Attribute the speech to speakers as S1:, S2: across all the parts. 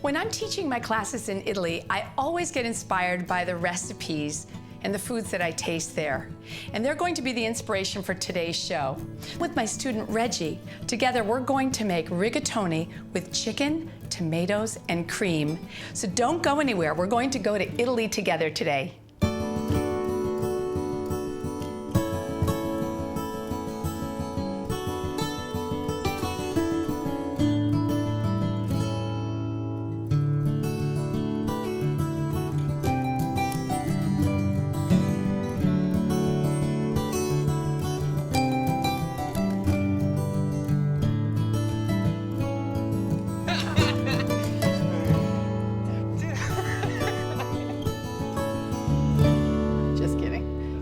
S1: When I'm teaching my classes in Italy, I always get inspired by the recipes and the foods that I taste there. And they're going to be the inspiration for today's show. With my student Reggie, together we're going to make rigatoni with chicken, tomatoes, and cream. So don't go anywhere. We're going to go to Italy together today.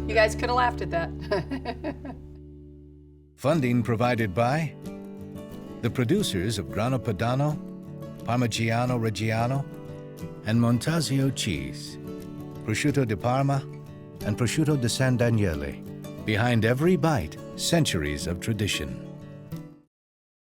S1: You guys could have laughed at that.
S2: Funding provided by the producers of Grana Padano, Parmigiano Reggiano, and Montasio cheese, Prosciutto di Parma, and Prosciutto di San Daniele. Behind every bite, centuries of tradition.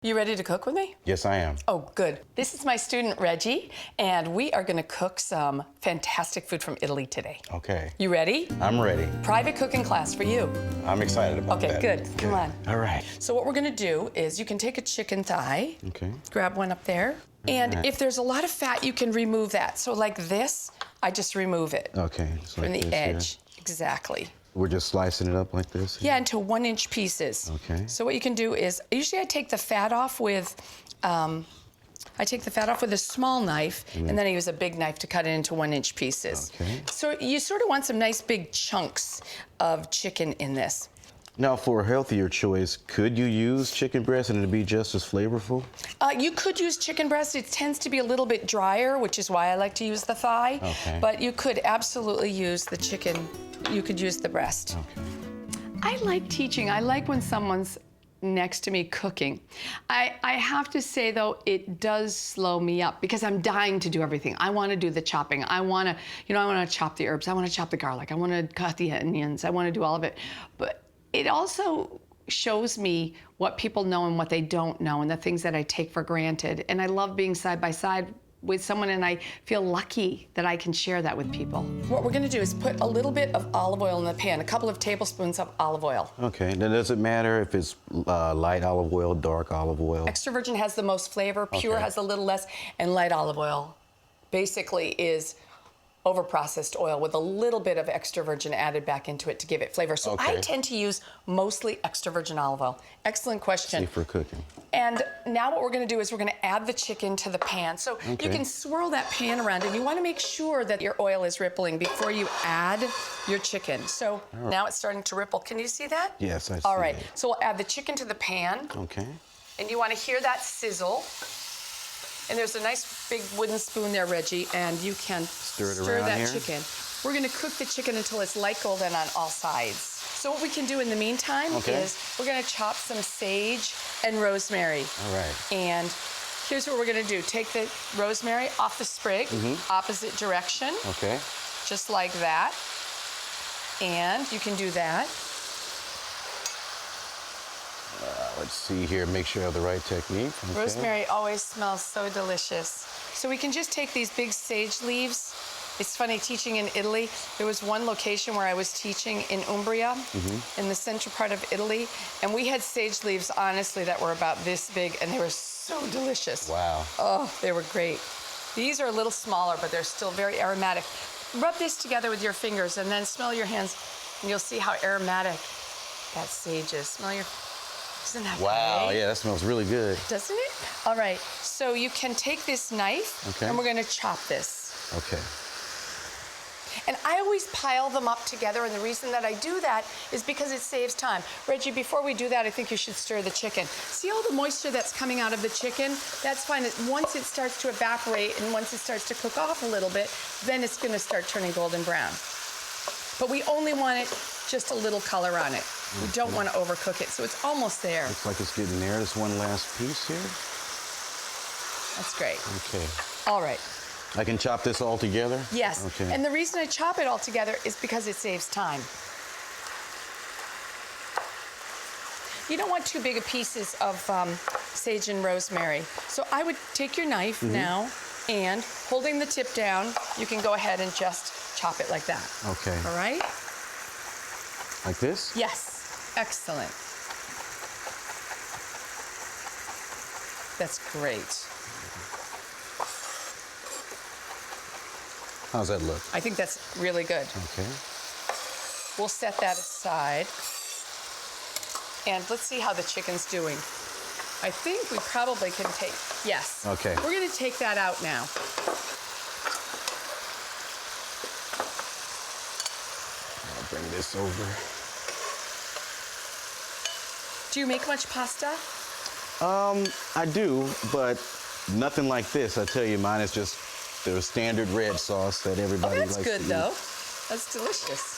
S1: You ready to cook with me?
S3: Yes, I am.
S1: Oh, good. This is my student, Reggie, and we are gonna cook some fantastic food from Italy today.
S3: Okay.
S1: You ready?
S3: I'm ready.
S1: Private cooking class for you.
S3: I'm excited about that.
S1: Okay, good. Come on.
S3: All right.
S1: So what we're gonna do is you can take a chicken thigh.
S3: Okay.
S1: Grab one up there. And
S3: right.
S1: if there's a lot of fat, you can remove that. So like this, I just remove it.
S3: Okay. So
S1: From
S3: like
S1: the
S3: this here.
S1: edge. Exactly.
S3: We're just slicing it up like this?
S1: Yeah, into 1-inch pieces.
S3: Okay.
S1: So what you can do is, usually I take the fat off with, a small knife, and then I use a big knife to cut it into 1-inch pieces.
S3: Okay.
S1: So you sort of want some nice big chunks of chicken in this.
S3: Now, for a healthier choice, could you use chicken breast and it'd be just as flavorful?
S1: You could use chicken breast. It tends to be a little bit drier, which is why I like to use the thigh.
S3: Okay.
S1: But you could absolutely use the chicken. You could use the breast.
S3: Okay.
S1: I like teaching. I like when someone's next to me cooking. I have to say, though, it does slow me up because I'm dying to do everything. I want to do the chopping. I want to chop the herbs. I want to chop the garlic. I want to cut the onions. I want to do all of it. But it also shows me what people know and what they don't know and the things that I take for granted. And I love being side by side with someone, and I feel lucky that I can share that with people. What we're gonna do is put a little bit of olive oil in the pan, a couple of tablespoons of olive oil.
S3: Okay. Now, does it matter if it's light olive oil, dark olive oil?
S1: Extra virgin has the most flavor, pure
S3: Okay.
S1: has a little less, and light olive oil basically is over-processed oil with a little bit of extra virgin added back into it to give it flavor. So I
S3: Okay.
S1: tend to use mostly extra virgin olive oil. Excellent question.
S3: See, for cooking.
S1: And now what we're gonna do is we're gonna add the chicken to the pan. So you
S3: Okay.
S1: can swirl that pan around, and you wanna make sure that your oil is rippling before you add your chicken. So now it's starting to ripple. Can you see that?
S3: Yes, I see
S1: All right,
S3: that.
S1: so we'll add the chicken to the pan,
S3: Okay.
S1: and you wanna hear that sizzle. And there's a nice big wooden spoon there, Reggie, and you can
S3: Stir it
S1: stir
S3: around
S1: that
S3: here?
S1: chicken. We're gonna cook the chicken until it's light golden on all sides. So what we can do in the meantime
S3: Okay.
S1: is we're gonna chop some sage and rosemary.
S3: All right.
S1: And here's what we're gonna do. Take the rosemary off the sprig, opposite direction,
S3: Okay.
S1: just like that. And you can do that.
S3: Let's see here. Make sure I have the right technique. Okay.
S1: Rosemary always smells so delicious. So we can just take these big sage leaves. It's funny, teaching in Italy, there was one location where I was teaching in Umbria, in the central part of Italy, and we had sage leaves, honestly, that were about this big, and they were so delicious.
S3: Wow.
S1: Oh, they were great. These are a little smaller, but they're still very aromatic. Rub this together with your fingers and then smell your hands, and you'll see how aromatic that sage is. Smell your... Isn't that
S3: Wow.
S1: great?
S3: Yeah, that smells really good.
S1: Doesn't it? All right, so you can take this knife,
S3: Okay.
S1: and we're gonna chop this.
S3: Okay.
S1: And I always pile them up together, and the reason that I do that is because it saves time. Reggie, before we do that, I think you should stir the chicken. See all the moisture that's coming out of the chicken? That's fine. Once it starts to evaporate and once it starts to cook off a little bit, then it's gonna start turning golden brown. But we only want it just a little color on it. We don't want to overcook it, so it's almost there.
S3: Looks like it's getting there. There's one last piece here.
S1: That's great.
S3: Okay.
S1: All right.
S3: I can chop this all together?
S1: Yes,
S3: Okay.
S1: and the reason I chop it all together is because it saves time. You don't want too big of pieces of sage and rosemary. So I would take your knife now, And holding the tip down, you can go ahead and just chop it like that.
S3: Okay.
S1: All right?
S3: Like this?
S1: Yes. Excellent. That's great.
S3: How's that look?
S1: I think that's really good.
S3: Okay.
S1: We'll set that aside. And let's see how the chicken's doing. I think we probably can take, yes.
S3: Okay.
S1: We're gonna take that out now.
S3: I'll bring this over.
S1: Do you make much pasta?
S3: I do, but nothing like this. I tell you, mine is just the standard red sauce that everybody likes
S1: That's
S3: to
S1: good,
S3: eat.
S1: though. That's delicious.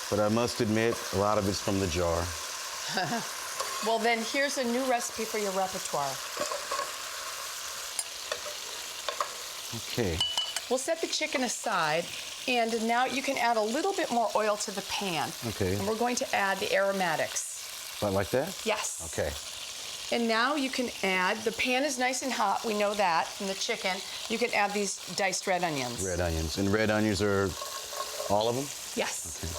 S3: But I must admit, a lot of it's from the jar.
S1: Well, then here's a new recipe for your repertoire.
S3: Okay.
S1: We'll set the chicken aside, and now you can add a little bit more oil to the pan.
S3: Okay.
S1: And we're going to add the aromatics.
S3: About like that?
S1: Yes.
S3: Okay.
S1: And now you can add, the pan is nice and hot, we know that, from the chicken. You can add these diced red onions.
S3: Red onions. And red onions are all of them?
S1: Yes.
S3: Okay.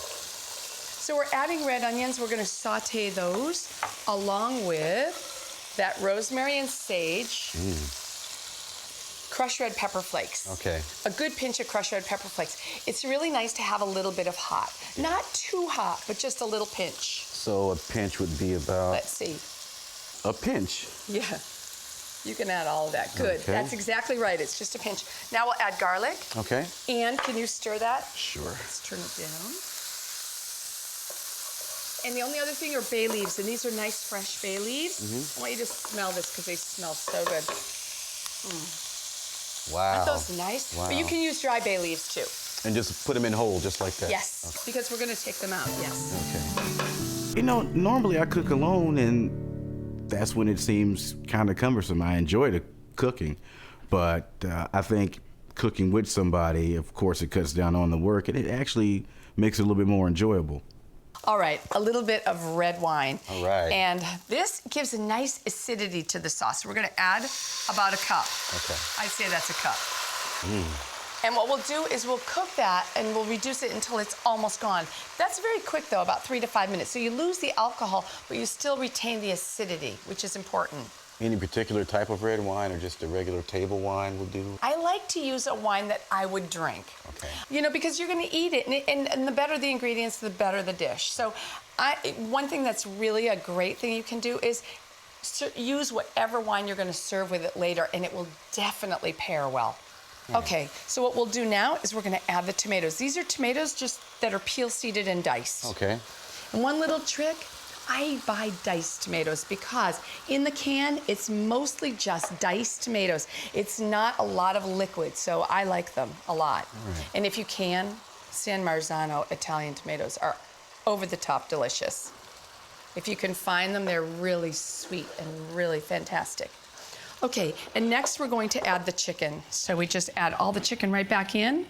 S1: So we're adding red onions. We're going to saute those along with that rosemary and sage, crushed red pepper flakes.
S3: Okay.
S1: A good pinch of crushed red pepper flakes. It's really nice to have a little bit of hot. Not too hot, but just a little pinch.
S3: So a pinch would be about...
S1: Let's see.
S3: A pinch?
S1: Yeah. You can add all of that. Good.
S3: Okay.
S1: That's exactly right. It's just a pinch. Now we'll add garlic.
S3: Okay.
S1: And can you stir that?
S3: Sure.
S1: Let's turn it down. And the only other thing are bay leaves, and these are nice fresh bay leaves. I want you to smell this because they smell so good.
S3: Wow.
S1: Aren't those nice?
S3: Wow.
S1: But you can use dry bay leaves too.
S3: And just put them in whole, just like that?
S1: Yes, because we're going to take them out, yes.
S3: Okay. You know, normally I cook alone, and that's when it seems kind of cumbersome. I enjoy the cooking, but I think cooking with somebody, of course, it cuts down on the work, and it actually makes it a little bit more enjoyable.
S1: All right, a little bit of red wine.
S3: All right.
S1: And this gives a nice acidity to the sauce. We're going to add about a cup.
S3: Okay.
S1: I'd say that's a cup. And what we'll do is we'll cook that and we'll reduce it until it's almost gone. That's very quick though, about 3 to 5 minutes. So you lose the alcohol, but you still retain the acidity, which is important.
S3: Any particular type of red wine or just a regular table wine will do?
S1: I like to use a wine that I would drink.
S3: Okay.
S1: You know, because you're going to eat it, and the better the ingredients, the better the dish. So one thing that's really a great thing you can do is use whatever wine you're going to serve with it later, and it will definitely pair well. Okay, so what we'll do now is we're going to add the tomatoes. These are tomatoes just that are peel-seeded and diced.
S3: Okay.
S1: And one little trick, I buy diced tomatoes because in the can, it's mostly just diced tomatoes. It's not a lot of liquid, so I like them a lot.
S3: Right.
S1: And if you can, San Marzano Italian tomatoes are over-the-top delicious. If you can find them, they're really sweet and really fantastic. Okay, and next we're going to add the chicken. So we just add all the chicken right back in.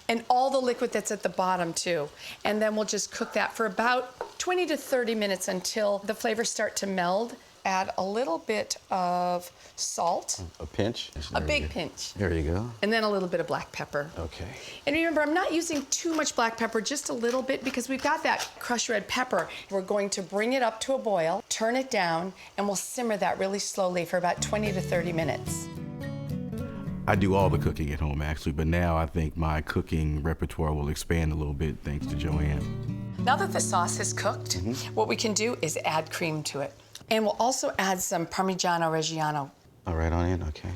S1: And all the liquid that's at the bottom too. And then we'll just cook that for about 20 to 30 minutes until the flavors start to meld. Add a little bit of salt.
S3: A pinch?
S1: A big pinch.
S3: There you go.
S1: And then a little bit of black pepper.
S3: Okay.
S1: And remember, I'm not using too much black pepper, just a little bit, because we've got that crushed red pepper. We're going to bring it up to a boil, turn it down, and we'll simmer that really slowly for about 20 to 30 minutes.
S4: I do all the cooking at home, actually, but now I think my cooking repertoire will expand a little bit thanks to Joanne.
S1: Now that the sauce is cooked, what we can do is add cream to it. And we'll also add some Parmigiano Reggiano.
S3: All right, onion, okay.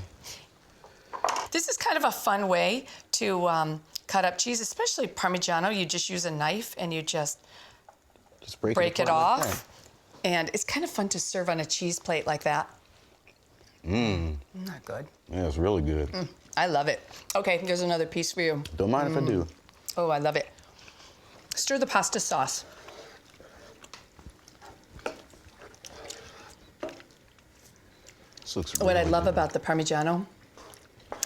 S1: This is kind of a fun way to cut up cheese, especially Parmigiano. You just use a knife and you just break it
S3: apart like
S1: off. And it's kind of fun to serve on a cheese plate like that. Not good.
S3: Yeah, it's really good.
S1: I love it. Okay, here's another piece for you.
S3: Don't mind if I do.
S1: Oh, I love it. Stir the pasta sauce.
S3: This looks
S1: What I
S3: really
S1: love
S3: good.
S1: about the Parmigiano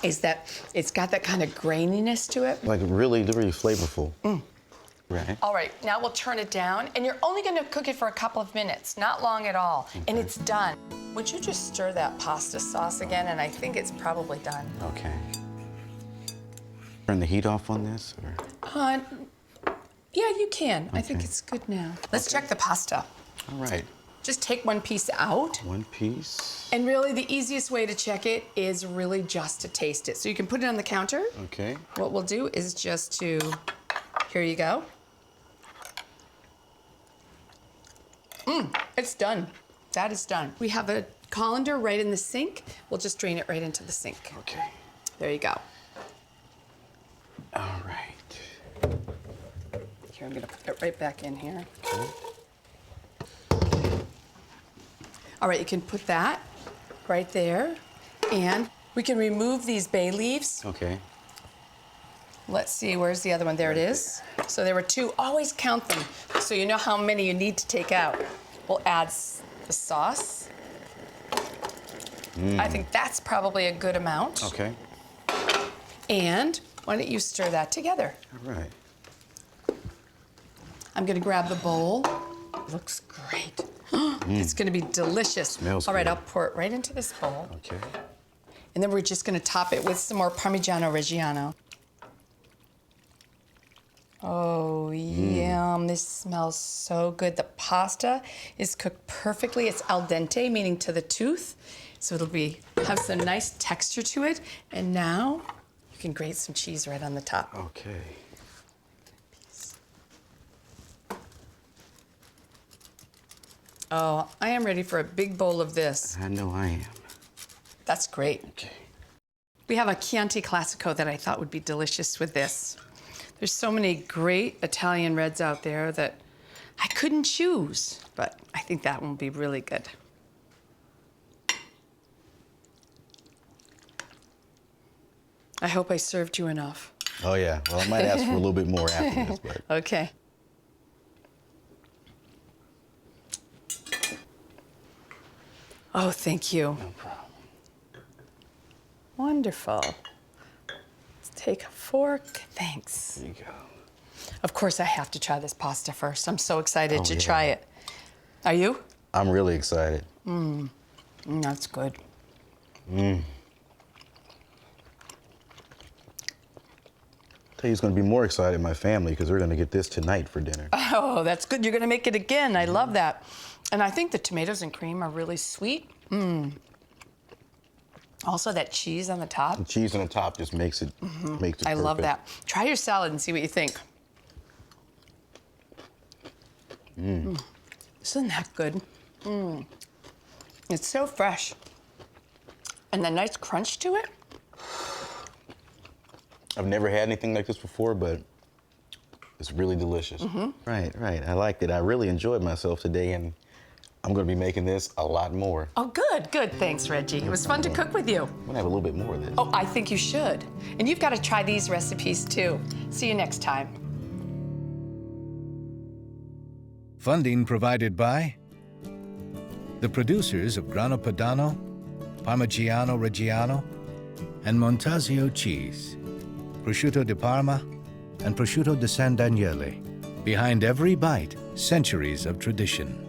S1: is that it's got that kind of graininess to it.
S3: Like really, really flavorful. Right.
S1: All right, now we'll turn it down, and you're only gonna cook it for a couple of minutes, not long at all, and it's done. Would you just stir that pasta sauce again? And I think it's probably done.
S3: Okay. Turn the heat off on this, or?
S1: Yeah, you can. I think it's good now. Let's check the pasta.
S3: All right.
S1: Just take one piece out.
S3: One piece.
S1: And really, the easiest way to check it is really just to taste it. So you can put it on the counter.
S3: Okay.
S1: What we'll do is just to, here you go. It's done. That is done. We have a colander right in the sink. We'll just drain it right into the sink.
S3: Okay.
S1: There you go.
S3: All right.
S1: Here, I'm gonna put it right back in here.
S3: Okay.
S1: All right, you can put that right there. And we can remove these bay leaves.
S3: Okay.
S1: Let's see, where's the other one? There it is. So there were two. Always count them so you know how many you need to take out. We'll add the sauce. I think that's probably a good amount.
S3: Okay.
S1: And why don't you stir that together?
S3: All right.
S1: I'm gonna grab the bowl. Looks great. It's gonna be delicious.
S3: Smells
S1: All right,
S3: good.
S1: I'll pour it right into this bowl.
S3: Okay.
S1: And then we're just gonna top it with some more Parmigiano Reggiano. Oh, yum. This smells so good. The pasta is cooked perfectly. It's al dente, meaning to the tooth. So it'll have some nice texture to it. And now you can grate some cheese right on the top.
S3: Okay.
S1: Oh, I am ready for a big bowl of this.
S3: I know I am.
S1: That's great.
S3: Okay.
S1: We have a Chianti Classico that I thought would be delicious with this. There's so many great Italian reds out there that I couldn't choose, but I think that one will be really good. I hope I served you enough.
S3: Oh yeah. Well, I might ask for a little bit more after this, but.
S1: Okay. Oh, thank you.
S3: No problem.
S1: Wonderful. Let's take a fork. Thanks.
S3: There you go.
S1: Of course, I have to try this pasta first. I'm so excited to
S3: yeah.
S1: try it. Are you?
S3: I'm really excited.
S1: That's good.
S3: Tell you, it's going to be more excited my family because they're going to get this tonight for dinner.
S1: Oh, that's good. You're going to make it again. I love that. And I think the tomatoes and cream are really sweet. Also, that cheese on the top.
S3: The cheese on the top just makes it makes it
S1: I love
S3: perfect.
S1: that. Try your salad and see what you think. Isn't that good? It's so fresh. And the nice crunch to it.
S3: I've never had anything like this before, but it's really delicious. Right. I liked it. I really enjoyed myself today, and I'm going to be making this a lot more.
S1: Oh, good. Thanks, Reggie. It was fun to cook with you.
S3: I'm going to have a little bit more of this.
S1: Oh, I think you should. And you've got to try these recipes too. See you next time.
S2: Funding provided by the producers of Grana Padano, Parmigiano Reggiano, and Montasio cheese, Prosciutto di Parma, and Prosciutto di San Daniele. Behind every bite, centuries of tradition.